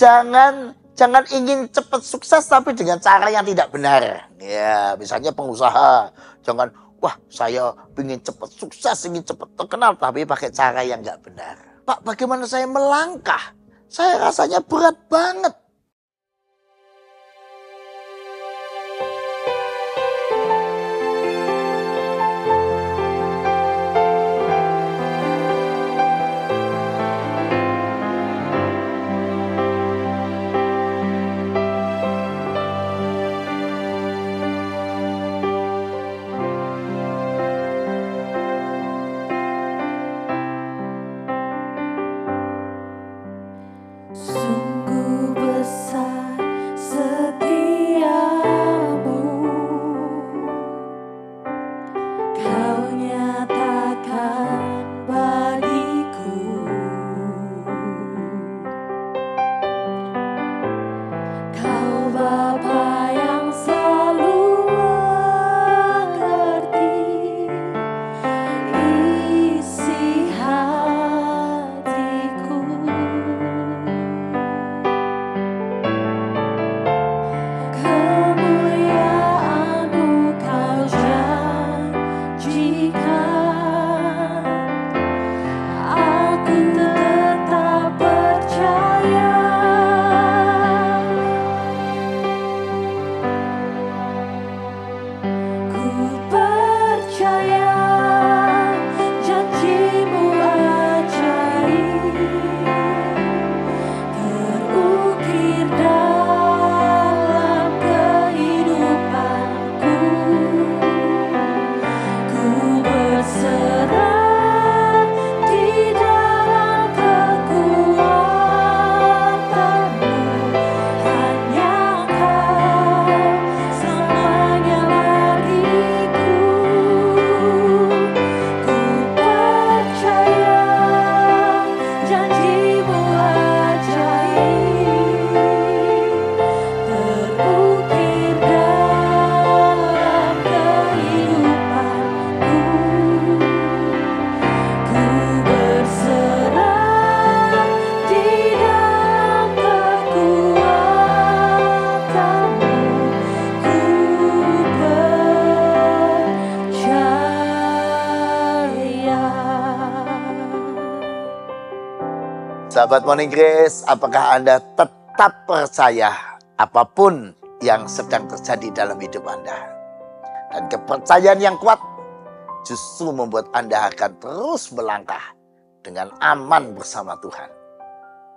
Jangan ingin cepat sukses tapi dengan cara yang tidak benar. Ya, misalnya pengusaha, jangan wah saya ingin cepat sukses, ingin cepat terkenal tapi pakai cara yang nggak benar. Pak, bagaimana saya melangkah? Saya rasanya berat banget. Sungguh besar setiamu, Kau nyatakan bagiku. Kau Bapa yang selalu mengerti isi hatiku. Kemuliaan-Mu Kau janjikan, aku tetap percaya. Ku percaya janji-Mu ajaib terukir dalam kehidupanku. Ku berserah di dalam kekuatan-Mu, hanya Kau selamanya bagiku. Ku percaya janji-Mu ajaib terukir dalam kehidupanku. Ku berserah di dalam kekuatan-Mu, ku percaya. Sahabat Morning Grace, apakah Anda tetap percaya apapun yang sedang terjadi dalam hidup Anda? Dan kepercayaan yang kuat justru membuat Anda akan terus melangkah dengan aman bersama Tuhan.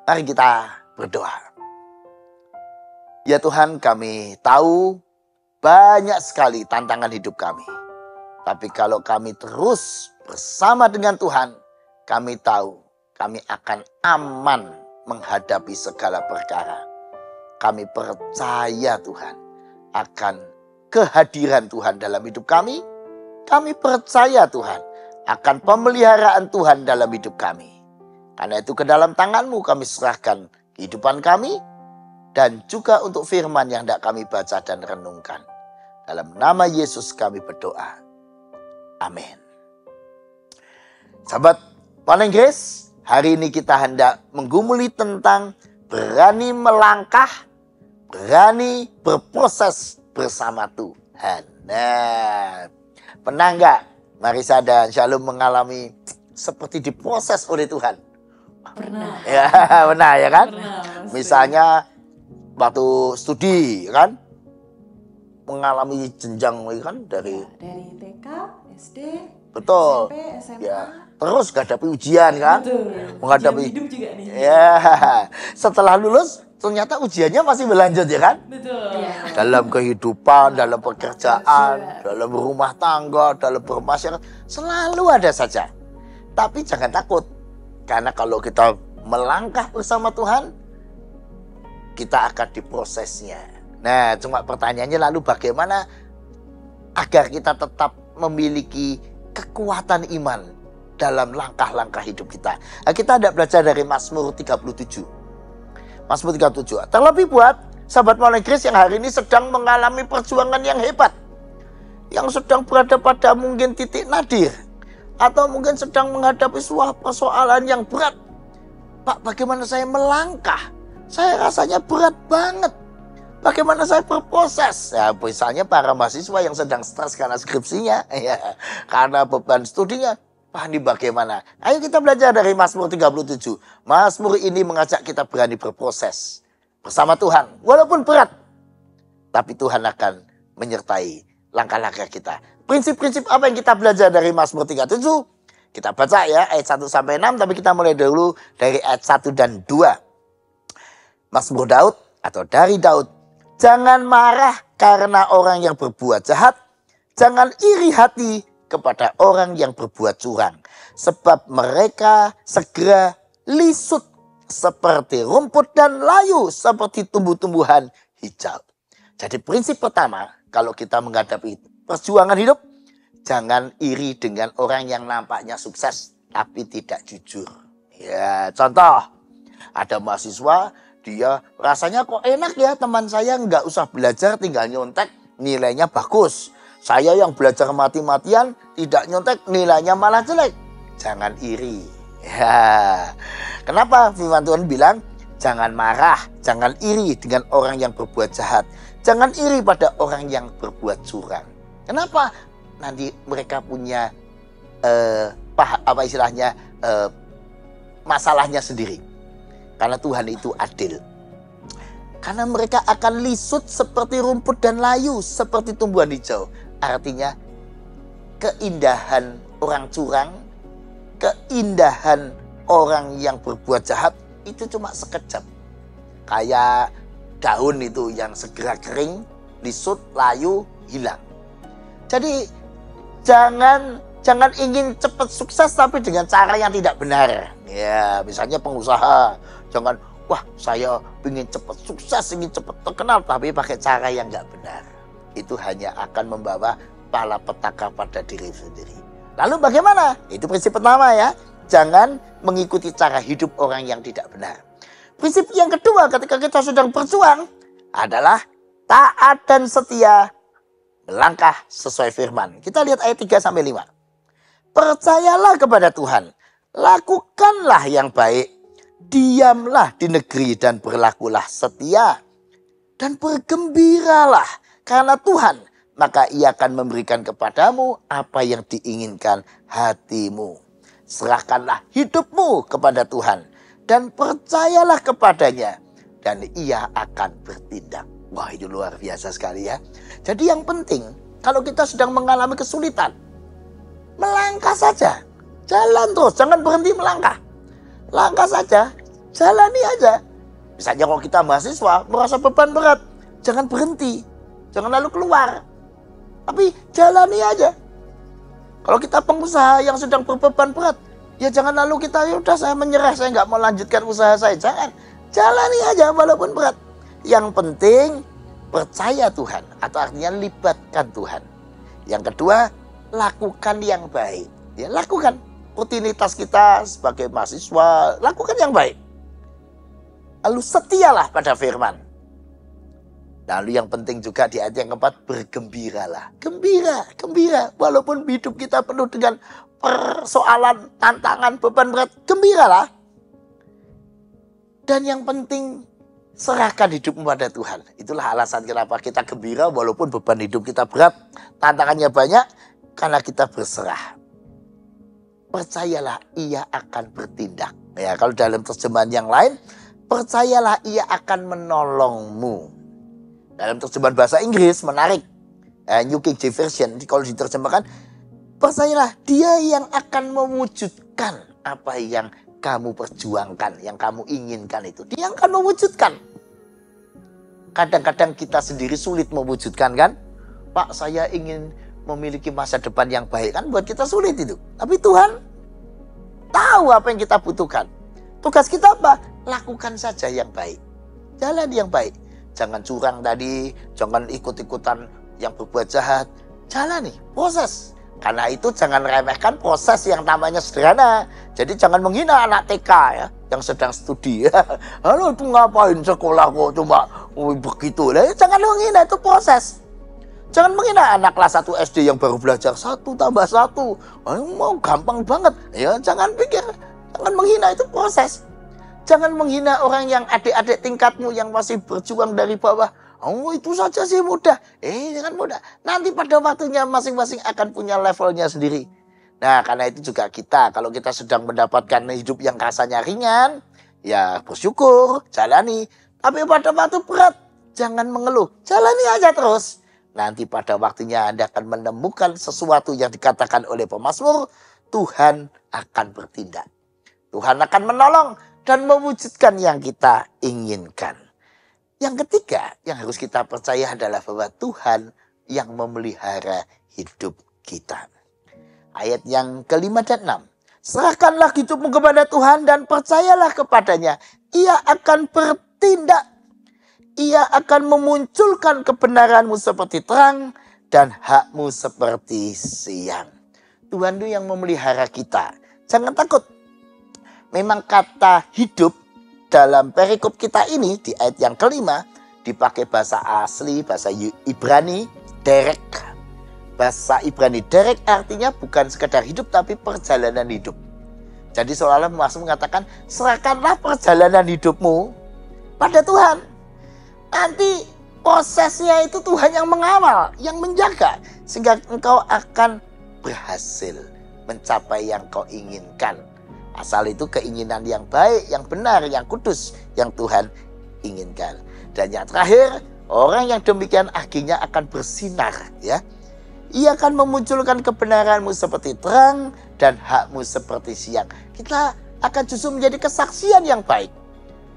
Mari kita berdoa. Ya Tuhan, kami tahu banyak sekali tantangan hidup kami. Tapi kalau kami terus bersama dengan Tuhan, kami tahu kami akan aman menghadapi segala perkara. Kami percaya Tuhan akan kehadiran Tuhan dalam hidup kami. Kami percaya Tuhan akan pemeliharaan Tuhan dalam hidup kami. Karena itu ke dalam tangan-Mu kami serahkan kehidupan kami. Dan juga untuk firman yang hendak kami baca dan renungkan. Dalam nama Yesus kami berdoa. Amin. Sahabat Morning Grace, hari ini kita hendak menggumuli tentang berani melangkah, berani berproses bersama Tuhan. Nah, pernah nggak Marisa dan Shalom mengalami seperti diproses oleh Tuhan? Pernah. Ya, pernah ya kan? Pernah, pasti. Misalnya waktu studi kan, mengalami jenjang kan dari TK, SD, betul. SMP, SMA. Ya, terus menghadapi ujian kan? Betul. Menghadapi Ujian hidup juga nih. ya, setelah lulus ternyata ujiannya masih berlanjut ya kan? Betul. Dalam kehidupan, dalam pekerjaan, dalam rumah tangga, dalam bermasyarakat, selalu ada saja. Tapi jangan takut, karena kalau kita melangkah bersama Tuhan, kita akan diprosesnya. Nah, cuma pertanyaannya lalu bagaimana agar kita tetap memiliki kekuatan iman dalam langkah-langkah hidup kita. Nah, kita ada belajar dari Mazmur 37. Mazmur 37. Terlebih buat sahabat Morning Grace yang hari ini sedang mengalami perjuangan yang hebat. Yang sedang berada pada mungkin titik nadir. Atau mungkin sedang menghadapi sebuah persoalan yang berat. Pak, bagaimana saya melangkah saya rasanya berat banget. Bagaimana saya berproses? Ya, misalnya para mahasiswa yang sedang stres karena skripsinya, ya, karena beban studinya. Wah, ini bagaimana? Ayo kita belajar dari Mazmur 37. Mazmur ini mengajak kita berani berproses bersama Tuhan. Walaupun berat, tapi Tuhan akan menyertai langkah-langkah kita. Prinsip-prinsip apa yang kita belajar dari Mazmur 37? Kita baca ya ayat 1 sampai 6, tapi kita mulai dulu dari ayat 1 dan 2. Mazmur Daud atau dari Daud. Jangan marah karena orang yang berbuat jahat. Jangan iri hati kepada orang yang berbuat curang. Sebab mereka segera lisut seperti rumput dan layu seperti tumbuh-tumbuhan hijau. Jadi prinsip pertama kalau kita menghadapi perjuangan hidup. Jangan iri dengan orang yang nampaknya sukses tapi tidak jujur. Ya, contoh. Ada mahasiswa. Dia rasanya kok enak ya, teman saya nggak usah belajar tinggal nyontek nilainya bagus. Saya yang belajar mati-matian tidak nyontek nilainya malah jelek. Jangan iri. Ya. Kenapa firman Tuhan bilang jangan marah, jangan iri dengan orang yang berbuat jahat. Jangan iri pada orang yang berbuat curang. Kenapa? Nanti mereka punya masalahnya sendiri. Karena Tuhan itu adil. Karena mereka akan lisut seperti rumput dan layu seperti tumbuhan hijau. Artinya keindahan orang curang, keindahan orang yang berbuat jahat itu cuma sekejap. Kayak daun itu yang segera kering, lisut, layu, hilang. Jadi jangan ingin cepat sukses tapi dengan cara yang tidak benar. Ya, misalnya pengusaha. Jangan, wah saya ingin cepat sukses, ingin cepat terkenal. Tapi pakai cara yang nggak benar. Itu hanya akan membawa malapetaka pada diri sendiri. Lalu bagaimana? Itu prinsip pertama ya. Jangan mengikuti cara hidup orang yang tidak benar. Prinsip yang kedua ketika kita sedang berjuang adalah taat dan setia melangkah sesuai firman. Kita lihat ayat 3 sampai 5. Percayalah kepada Tuhan. Lakukanlah yang baik. Diamlah di negeri dan berlakulah setia. Dan bergembiralah karena Tuhan. Maka ia akan memberikan kepadamu apa yang diinginkan hatimu. Serahkanlah hidupmu kepada Tuhan. Dan percayalah kepadanya. Dan ia akan bertindak. Wah, itu luar biasa sekali ya. Jadi yang penting kalau kita sedang mengalami kesulitan. Melangkah saja. Jalan terus. Jangan berhenti melangkah. Langkah saja, jalani aja. Misalnya kalau kita mahasiswa merasa beban berat, jangan berhenti, jangan lalu keluar. Tapi jalani aja. Kalau kita pengusaha yang sedang berbeban berat, ya jangan lalu kita, ya udah saya menyerah, saya nggak mau lanjutkan usaha saya. Jangan, jalani aja walaupun berat. Yang penting percaya Tuhan, atau artinya libatkan Tuhan. Yang kedua, lakukan yang baik. Ya, lakukan. Rutinitas kita sebagai mahasiswa, lakukan yang baik. Lalu setialah pada firman. Lalu yang penting juga di ayat yang keempat, bergembiralah. Gembira. Walaupun hidup kita penuh dengan persoalan, tantangan, beban berat, gembiralah. Dan yang penting, serahkan hidupmu pada Tuhan. Itulah alasan kenapa kita gembira walaupun beban hidup kita berat, tantangannya banyak, karena kita berserah. Percayalah ia akan bertindak. Ya, kalau dalam terjemahan yang lain, percayalah ia akan menolongmu. Dalam terjemahan bahasa Inggris menarik. New King James Version kalau diterjemahkan, percayalah dia yang akan mewujudkan apa yang kamu perjuangkan, yang kamu inginkan itu. Dia yang akan mewujudkan. Kadang-kadang kita sendiri sulit mewujudkan kan? Pak, saya ingin memiliki masa depan yang baik, kan buat kita sulit itu. Tapi Tuhan tahu apa yang kita butuhkan. Tugas kita apa? Lakukan saja yang baik. Jalan yang baik. Jangan curang tadi, jangan ikut-ikutan yang berbuat jahat. Jalani, proses. Karena itu jangan remehkan proses yang namanya sederhana. Jadi jangan menghina anak TK ya, yang sedang studi. Halo, itu ngapain sekolah kok cuma begitu. Jangan menghina, itu proses. Jangan menghina anak kelas 1 SD yang baru belajar 1 tambah 1. Mau gampang banget. Ya, jangan pikir, jangan menghina, itu proses. Jangan menghina orang yang adik-adik tingkatmu yang masih berjuang dari bawah. Oh, itu saja sih mudah. Kan mudah. Nanti pada waktunya masing-masing akan punya levelnya sendiri. Nah, karena itu juga kita, kalau kita sedang mendapatkan hidup yang rasanya ringan, ya bersyukur, jalani. Tapi pada waktu berat, jangan mengeluh. Jalani aja terus. Nanti pada waktunya Anda akan menemukan sesuatu yang dikatakan oleh pemazmur, Tuhan akan bertindak. Tuhan akan menolong dan mewujudkan yang kita inginkan. Yang ketiga yang harus kita percaya adalah bahwa Tuhan yang memelihara hidup kita. Ayat yang ke-5 dan 6. Serahkanlah hidupmu kepada Tuhan dan percayalah kepadanya. Ia akan bertindak. Ia akan memunculkan kebenaranmu seperti terang dan hakmu seperti siang. Tuhan itu yang memelihara kita. Jangan takut. Memang kata hidup dalam perikop kita ini di ayat yang ke-5 dipakai bahasa asli, bahasa Ibrani, derek. Bahasa Ibrani derek artinya bukan sekedar hidup tapi perjalanan hidup. Jadi seolah-olah Mazmur mengatakan serahkanlah perjalanan hidupmu pada Tuhan. Nanti prosesnya itu Tuhan yang mengawal, yang menjaga. Sehingga engkau akan berhasil mencapai yang kau inginkan. Asal itu keinginan yang baik, yang benar, yang kudus, yang Tuhan inginkan. Dan yang terakhir, orang yang demikian akhirnya akan bersinar. Ya, ia akan memunculkan kebenaranmu seperti terang dan hakmu seperti siang. Kita akan justru menjadi kesaksian yang baik.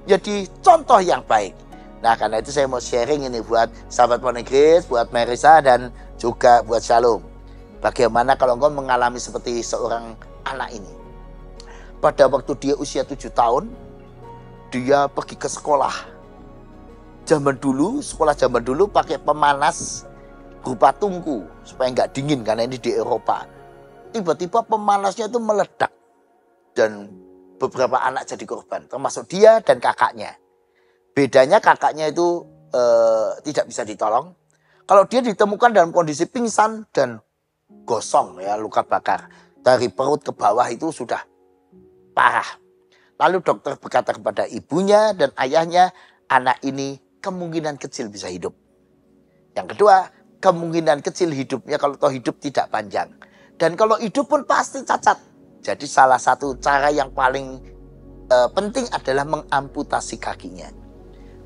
Jadi contoh yang baik. Nah, karena itu saya mau sharing ini buat sahabat Ponegris, buat Marisa, dan juga buat Shalom. Bagaimana kalau engkau mengalami seperti seorang anak ini. Pada waktu dia usia 7 tahun, dia pergi ke sekolah. Sekolah zaman dulu pakai pemanas berupa tungku, supaya nggak dingin, karena ini di Eropa. Tiba-tiba pemanasnya itu meledak. Dan beberapa anak jadi korban, termasuk dia dan kakaknya. Bedanya kakaknya itu tidak bisa ditolong. Kalau dia ditemukan dalam kondisi pingsan dan gosong, ya, luka bakar. Dari perut ke bawah itu sudah parah. Lalu dokter berkata kepada ibunya dan ayahnya, anak ini kemungkinan kecil bisa hidup. Yang kedua, kemungkinan kecil hidupnya kalau toh hidup tidak panjang. Dan kalau hidup pun pasti cacat. Jadi salah satu cara yang paling penting adalah mengamputasi kakinya.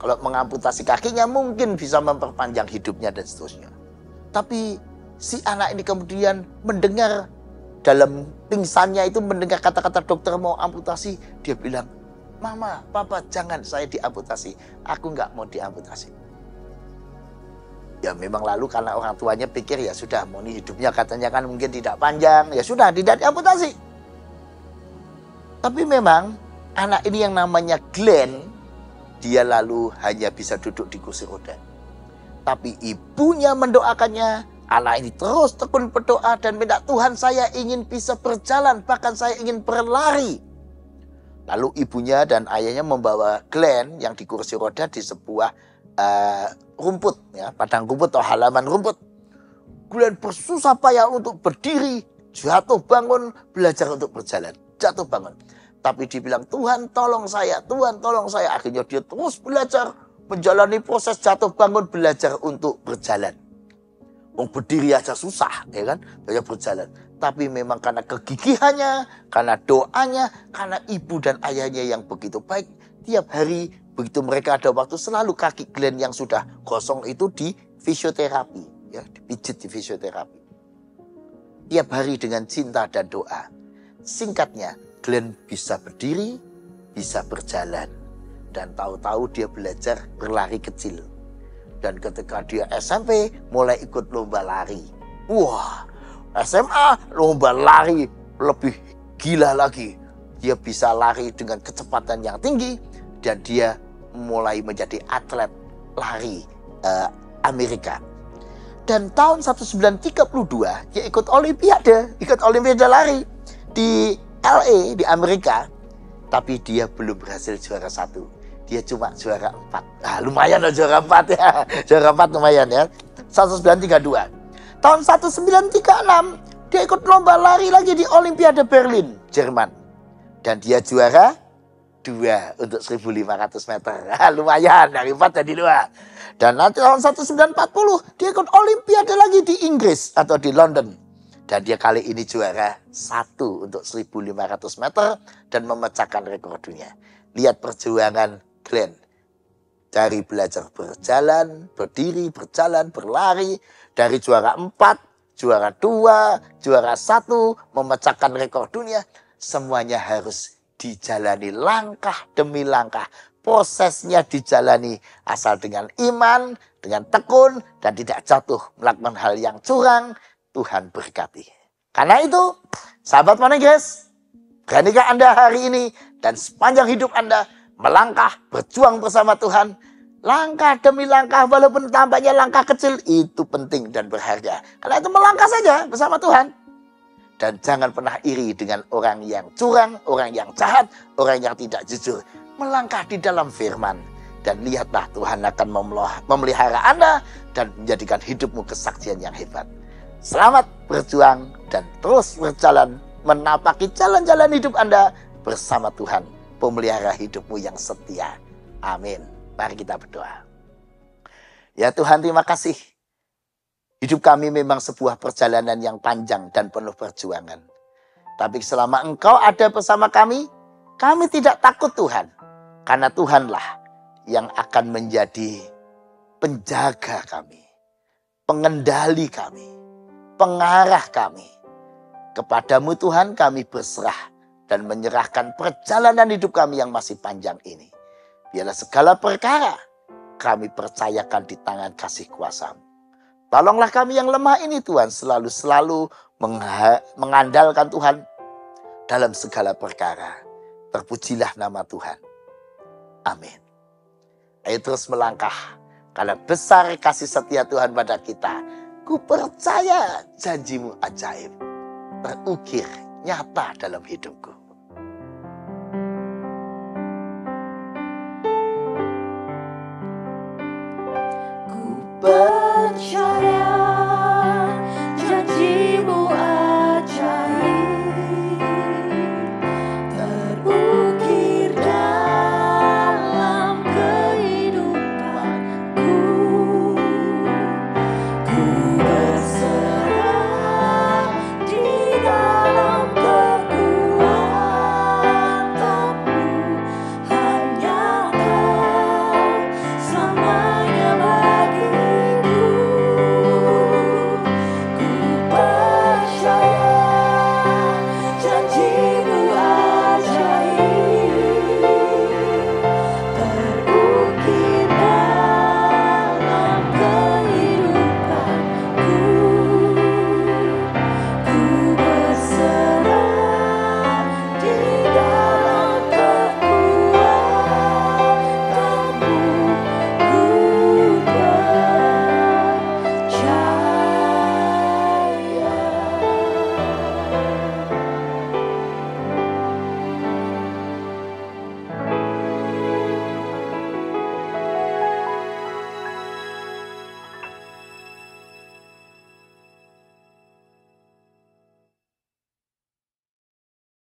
Kalau mengamputasi kakinya mungkin bisa memperpanjang hidupnya dan seterusnya. Tapi si anak ini kemudian mendengar dalam pingsannya itu, mendengar kata-kata dokter mau amputasi. Dia bilang, Mama, Papa, jangan saya diamputasi. Aku nggak mau diamputasi. Ya memang lalu karena orang tuanya pikir ya sudah, mau hidupnya katanya kan mungkin tidak panjang. Ya sudah, tidak diamputasi. Tapi memang anak ini yang namanya Glenn, dia lalu hanya bisa duduk di kursi roda. Tapi ibunya mendoakannya. Anak ini terus tekun berdoa dan minta, Tuhan, saya ingin bisa berjalan, bahkan saya ingin berlari. Lalu ibunya dan ayahnya membawa Glenn yang di kursi roda di sebuah rumput, ya, padang rumput atau halaman rumput. Glenn bersusah payah untuk berdiri, jatuh bangun, belajar untuk berjalan. Jatuh bangun. Tapi dibilang, Tuhan tolong saya, Tuhan tolong saya. Akhirnya dia terus belajar, menjalani proses jatuh bangun, belajar untuk berjalan. Mau berdiri aja susah, ya kan? Belajar berjalan. Tapi memang karena kegigihannya, karena doanya, karena ibu dan ayahnya yang begitu baik, tiap hari begitu mereka ada waktu, selalu kaki Glenn yang sudah gosong itu di fisioterapi, ya, dipijit di fisioterapi. Tiap hari dengan cinta dan doa. Singkatnya, Glenn bisa berdiri, bisa berjalan. Dan tahu-tahu dia belajar berlari kecil. Dan ketika dia SMP, mulai ikut lomba lari. Wah, SMA lomba lari lebih gila lagi. Dia bisa lari dengan kecepatan yang tinggi. Dan dia mulai menjadi atlet lari Amerika. Dan tahun 1932, dia ikut olimpiade lari di LA di Amerika, tapi dia belum berhasil juara 1. Dia cuma juara 4. Lumayan lah juara 4 ya. Juara 4 lumayan ya. 1932. Tahun 1936 dia ikut lomba lari lagi di Olimpiade Berlin, Jerman. Dan dia juara 2 untuk 1.500 meter. Lumayan, dari 4 jadi 2. Dan nanti tahun 1940 dia ikut Olimpiade lagi di Inggris atau di London. Dan dia kali ini juara 1 untuk 1.500 meter dan memecahkan rekor dunia. Lihat perjuangan Glenn. Dari belajar berjalan, berdiri, berjalan, berlari. Dari juara 4, juara 2, juara 1, memecahkan rekor dunia. Semuanya harus dijalani langkah demi langkah. Prosesnya dijalani asal dengan iman, dengan tekun, dan tidak jatuh melakukan hal yang curang. Tuhan berkati. Karena itu, sahabat Monegrace, beranikah Anda hari ini dan sepanjang hidup Anda melangkah, berjuang bersama Tuhan. Langkah demi langkah, walaupun tampaknya langkah kecil, itu penting dan berharga. Karena itu melangkah saja bersama Tuhan. Dan jangan pernah iri dengan orang yang curang, orang yang jahat, orang yang tidak jujur. Melangkah di dalam firman. Dan lihatlah Tuhan akan memelihara Anda dan menjadikan hidupmu kesaksian yang hebat. Selamat berjuang dan terus berjalan menapaki jalan-jalan hidup Anda bersama Tuhan, pemelihara hidupmu yang setia. Amin. Mari kita berdoa. Ya Tuhan, terima kasih. Hidup kami memang sebuah perjalanan yang panjang dan penuh perjuangan. Tapi selama Engkau ada bersama kami tidak takut Tuhan. Karena Tuhanlah yang akan menjadi penjaga kami, pengendali kami, pengarah kami. Kepadamu Tuhan kami berserah dan menyerahkan perjalanan hidup kami yang masih panjang ini. Biarlah segala perkara kami percayakan di tangan kasih kuasa-Mu. Tolonglah kami yang lemah ini Tuhan selalu mengandalkan Tuhan dalam segala perkara. Terpujilah nama Tuhan. Amin. Ayo terus melangkah karena besar kasih setia Tuhan pada kita. Ku percaya janji-Mu ajaib, terukir nyata dalam hidupku.